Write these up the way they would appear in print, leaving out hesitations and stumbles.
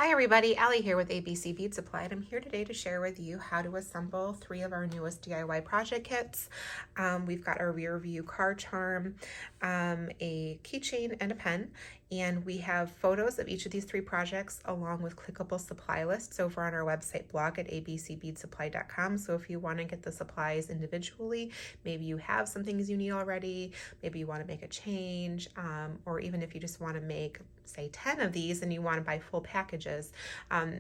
Hi everybody, Allie here with ABC Bead Supply, and I'm here today to share with you how to assemble 3 of our newest DIY project kits. We've got our rear view car charm, a keychain, and a pen, and we have photos of each of these 3 projects along with clickable supply lists over on our website blog at abcbeadsupply.com. So if you want to get the supplies individually, maybe you have some things you need already, maybe you want to make a change, or even if you just want to make, say, 10 of these and you want to buy full packages,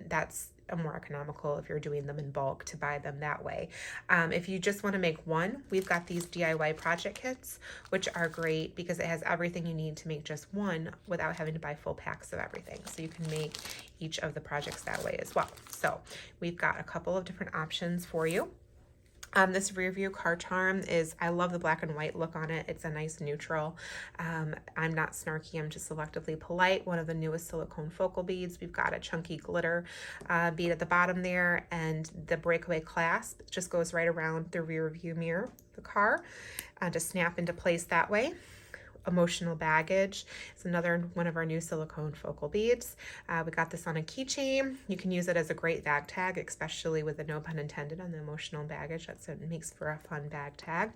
that's more economical if you're doing them in bulk to buy them that way. If you just want to make one, we've got these DIY project kits, which are great because it has everything you need to make just one without having to buy full packs of everything. So you can make each of the projects that way as well. So we've got a couple of different options for you. This rear view car charm is, I love the black and white look on it. It's a nice neutral. I'm not snarky, I'm just selectively polite. One of the newest silicone focal beads. We've got a chunky glitter bead at the bottom there, and the breakaway clasp just goes right around the rear view mirror of the car to snap into place that way. Emotional baggage. It's another one of our new silicone focal beads. We got this on a keychain. You can use it as a great bag tag, especially with the no pun intended on the emotional baggage. It makes for a fun bag tag.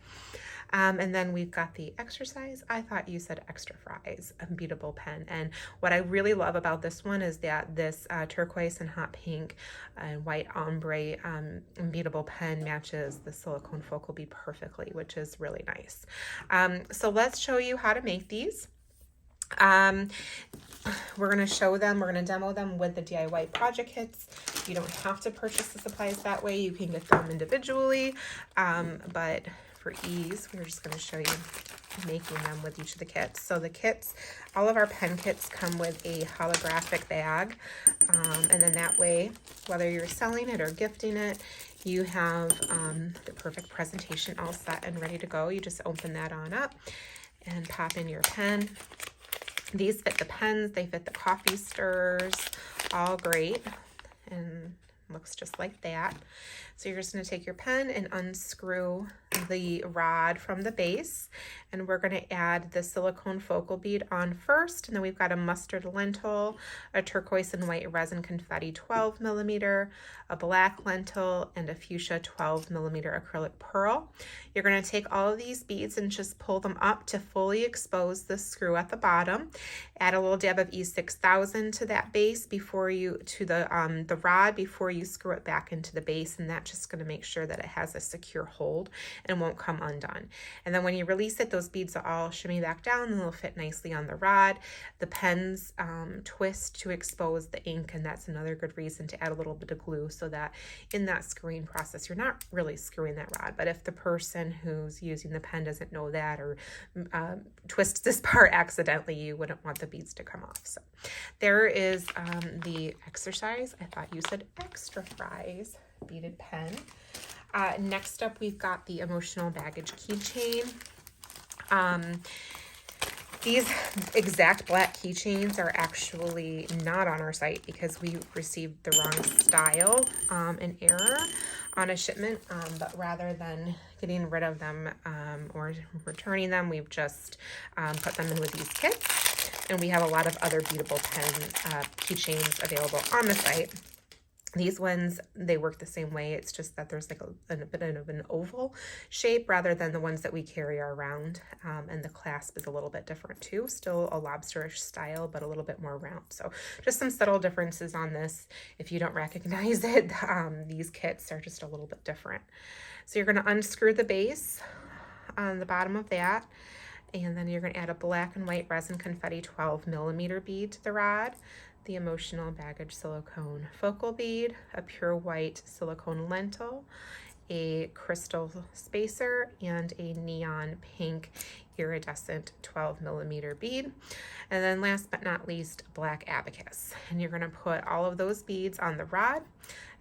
And then we've got the exercise. I thought you said extra fries, a beadable pen. And what I really love about this one is that this turquoise and hot pink and white ombre beadable pen matches the silicone focal bead perfectly, which is really nice. So let's show you how to make these. We're going to show them, we're going to demo them with the DIY project kits. You don't have to purchase the supplies that way. You can get them individually, but for ease, we're just going to show you making them with each of the kits. So the kits, all of our pen kits come with a holographic bag, and then that way, whether you're selling it or gifting it, you have the perfect presentation all set and ready to go. You just open that on up and pop in your pen. These fit the pens, they fit the coffee stirrers, all great, and looks just like that. So you're just going to take your pen and unscrew the rod from the base, and we're going to add the silicone focal bead on first, and then we've got a mustard lentil, a turquoise and white resin confetti 12 millimeter, a black lentil, and a fuchsia 12 millimeter acrylic pearl. You're going to take all of these beads and just pull them up to fully expose the screw at the bottom. Add a little dab of E6000 to that base before you, to the rod before you screw it back into the base, and that's just going to make sure that it has a secure hold and won't come undone. And then when you release it, those beads will all shimmy back down and they'll fit nicely on the rod. The pens twist to expose the ink, and that's another good reason to add a little bit of glue so that in that screwing process, you're not really screwing that rod. But if the person who's using the pen doesn't know that or twists this part accidentally, you wouldn't want the beads to come off. So there is the exercise. I thought you said extra fries beaded pen. Next up, we've got the emotional baggage keychain. These exact black keychains are actually not on our site because we received the wrong style in error on a shipment, but rather than getting rid of them or returning them, we've just put them in with these kits. And we have a lot of other beadable pen keychains available on the site. These ones, they work the same way. It's just that there's like a bit of an oval shape rather than the ones that we carry around. And the clasp is a little bit different too. Still a lobsterish style, but a little bit more round. So just some subtle differences on this. If you don't recognize it, these kits are just a little bit different. So you're going to unscrew the base on the bottom of that. And then you're going to add a black and white resin confetti 12 millimeter bead to the rod, the emotional baggage silicone focal bead, a pure white silicone lentil, a crystal spacer, and a neon pink iridescent 12 millimeter bead. And then last but not least, black abacus. And you're going to put all of those beads on the rod.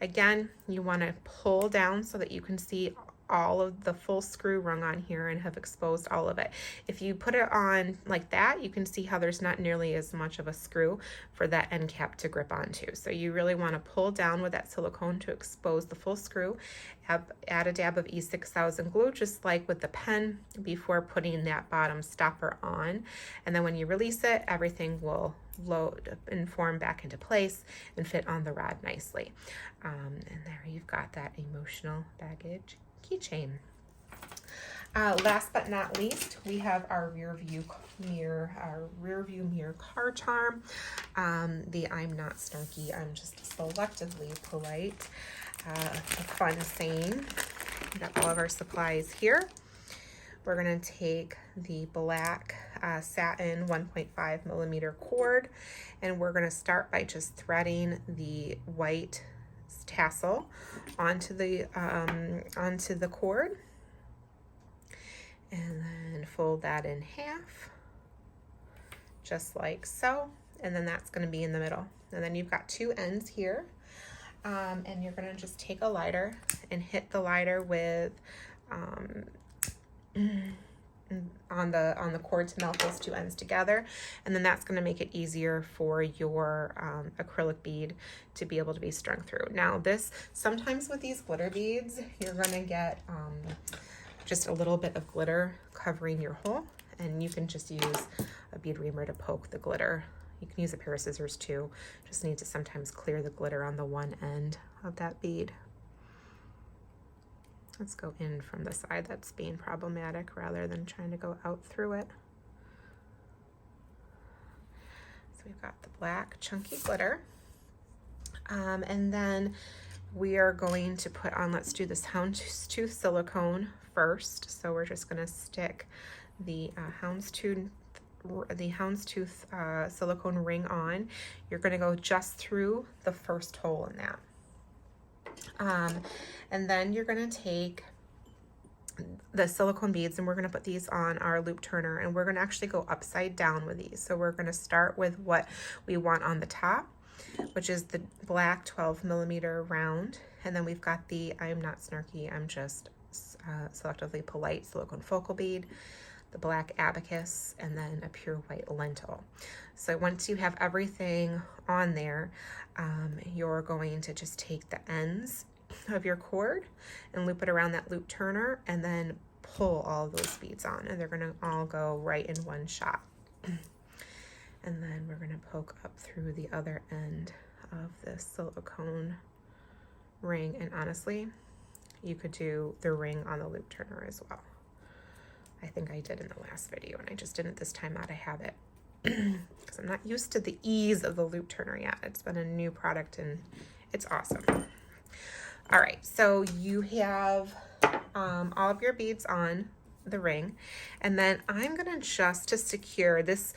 Again, you want to pull down so that you can see all of the full screw rung on here and have exposed all of it. If you put it on like that, you can see how there's not nearly as much of a screw for that end cap to grip onto. So you really want to pull down with that silicone to expose the full screw. Add a dab of E6000 glue, just like with the pen, before putting that bottom stopper on. And then when you release it, everything will load and form back into place and fit on the rod nicely. And there you've got that emotional baggage keychain. Last but not least, we have our rear view mirror car charm. The I'm not snarky, I'm just selectively polite. A fun saying. We got all of our supplies here. We're gonna take the black satin 1.5 millimeter cord, and we're gonna start by just threading the white tassel onto the cord, and then fold that in half, just like so. And then that's gonna be in the middle. And then you've got two ends here, and you're gonna just take a lighter and hit the lighter with on the cord to melt those two ends together, and then that's going to make it easier for your acrylic bead to be able to be strung through. Now this, sometimes with these glitter beads, you're going to get just a little bit of glitter covering your hole, and you can just use a bead reamer to poke the glitter. You can use a pair of scissors too. Just need to sometimes clear the glitter on the one end of that bead. Let's go in from the side that's being problematic rather than trying to go out through it. So we've got the black chunky glitter. And then we are going to put on, let's do this houndstooth silicone first. So we're just gonna stick the houndstooth silicone ring on. You're gonna go just through the first hole in that. And then you're going to take the silicone beads, and we're going to put these on our loop turner, and we're going to actually go upside down with these. So we're going to start with what we want on the top, which is the black 12 millimeter round. And then we've got the I'm not snarky, I'm just selectively polite silicone focal bead, the black abacus, and then a pure white lentil. So once you have everything on there, you're going to just take the ends of your cord and loop it around that loop turner, and then pull all those beads on, and they're going to all go right in one shot. And then we're going to poke up through the other end of this silicone ring, and honestly, you could do the ring on the loop turner as well. I think I did in the last video, and I just didn't this time out of habit because I'm not used to the ease of the loop turner yet. It's been a new product and it's awesome. All right, so you have all of your beads on the ring, and then I'm gonna just to secure this,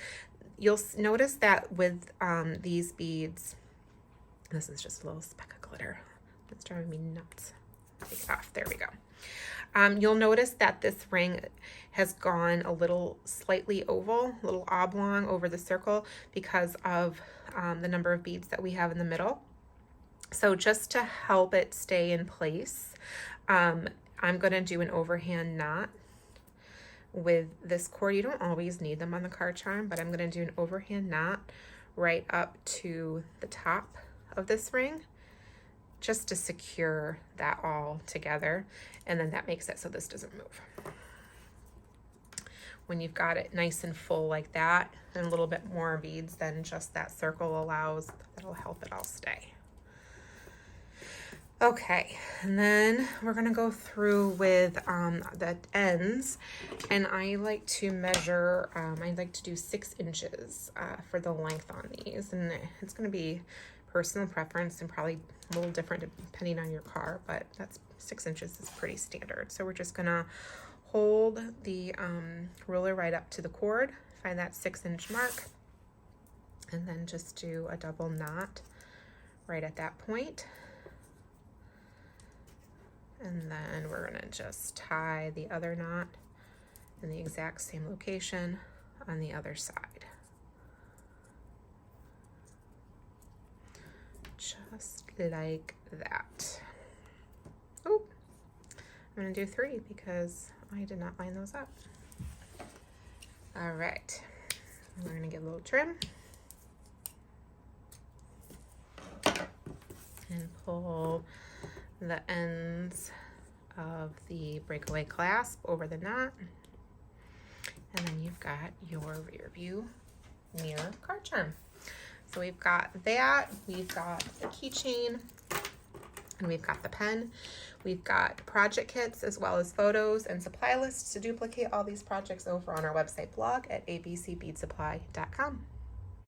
you'll notice that with these beads, this is just a little speck of glitter. It's driving me nuts. Take it off, there we go. You'll notice that this ring has gone a little slightly oval, a little oblong over the circle because of the number of beads that we have in the middle. So just to help it stay in place, I'm going to do an overhand knot with this cord. You don't always need them on the car charm, but I'm going to do an overhand knot right up to the top of this ring, just to secure that all together, and then that makes it so this doesn't move. When you've got it nice and full like that, and a little bit more beads than just that circle allows, that'll help it all stay. Okay, and then we're gonna go through with the ends, and I like to measure, I like to do 6 inches for the length on these, and it's gonna be personal preference and probably a little different depending on your car, but that's 6 inches is pretty standard. So we're just gonna hold the ruler right up to the cord, find that 6-inch mark, and then just do a double knot right at that point. And then we're gonna just tie the other knot in the exact same location on the other side. Just like that. Oh, I'm gonna do 3 because I did not line those up. All right, we're gonna give a little trim and pull the ends of the breakaway clasp over the knot, and then you've got your rear view mirror card charm. So we've got that, we've got the keychain, and we've got the pen. We've got project kits as well as photos and supply lists to duplicate all these projects over on our website blog at abcbeadsupply.com.